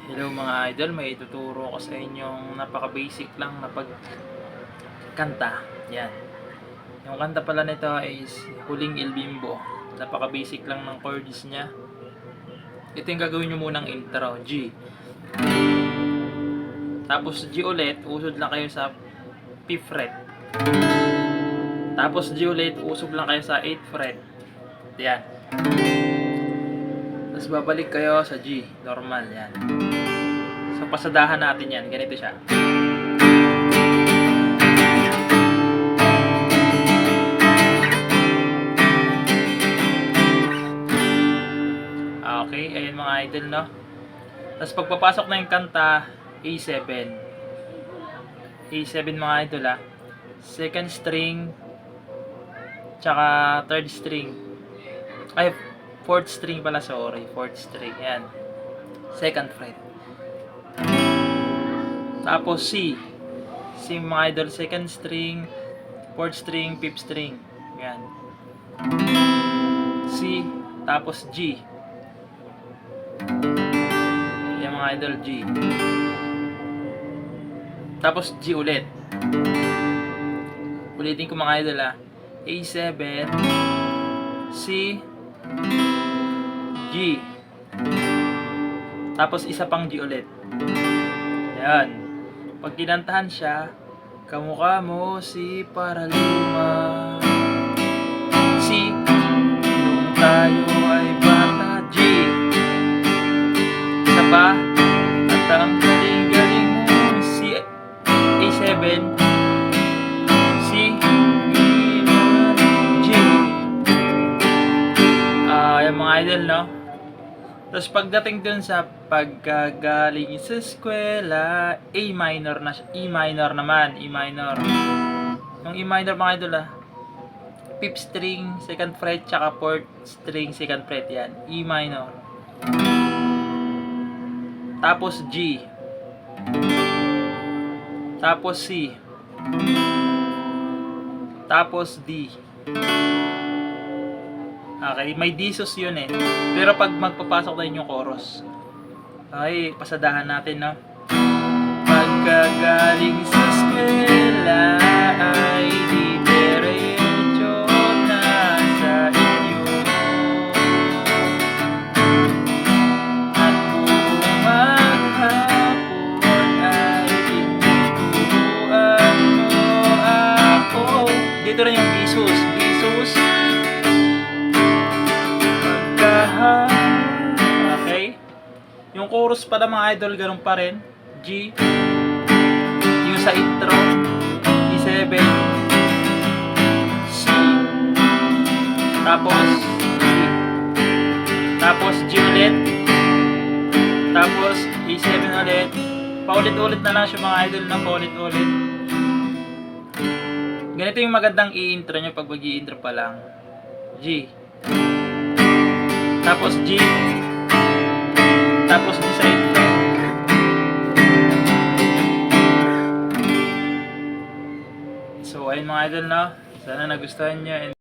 Hello mga idol, may ituturo ko sa inyong napaka-basic lang na pagkanta. Yan. Yung kanta pala nito is Huling Il Bimbo. Napaka-basic lang ng chords niya. Ito yung gagawin nyo munang intro, G. Tapos G ulit, usod lang kayo sa 5th fret. Tapos G ulit, usog lang kayo sa 8th fret. Yan. Tapos babalik kayo sa G, normal yan. So pasadahan natin yan, ganito siya. Okay, ayun mga idol, no? Tapos pagpapasok na yung kanta, A7. A7 mga idol, ha? Second string, tsaka third string. Ay, fourth string pala, sorry. Fourth string, yan. Second fret. Tapos C. C mga idol, second string, fourth string, fifth string. Yan. C, tapos G. Yan mga idol, G. Tapos G ulit. Ulitin ko mga idol, ha. A7, C, G. Tapos isa pang G ulit. Yan. Pag kinantahan siya, kamukha mo si Paraluma. Si, nung tayo ay bata. G. Isa pa. At ang galing-galing mo. Si A7. Si G. Yan mga idol, no? Tapos pagdating dun sa pagkagaling sa eskwela, A minor na siya. E minor naman, E minor. Yung E minor mga idol, 5th string, 2nd fret, tsaka 4th string, 2nd fret, yan. E minor. Tapos G. Tapos C. Tapos D. Okay, may disos yun eh. Pero pag magpapasok na yung chorus, ay, pasadahan natin, no? Pagkagaling sa eskwela ay di diretso na sa inyo. At buong maghapon ay tinuturuan mo ako. Dito rin yung disos. Disos. Okay. Yung chorus pala mga idol, ganun pa rin. G. Yung sa intro, E7. C. Tapos G. Tapos G ulit. Tapos E7 ulit. Paulit-ulit na lang siya mga idol, na paulit-ulit. Ganito yung magandang i-intro nyo pag mag-i-intro pa lang. G. Tapos G. Tapos G sa intro. So ayun mga idol, no? Sana nagustuhan nyo.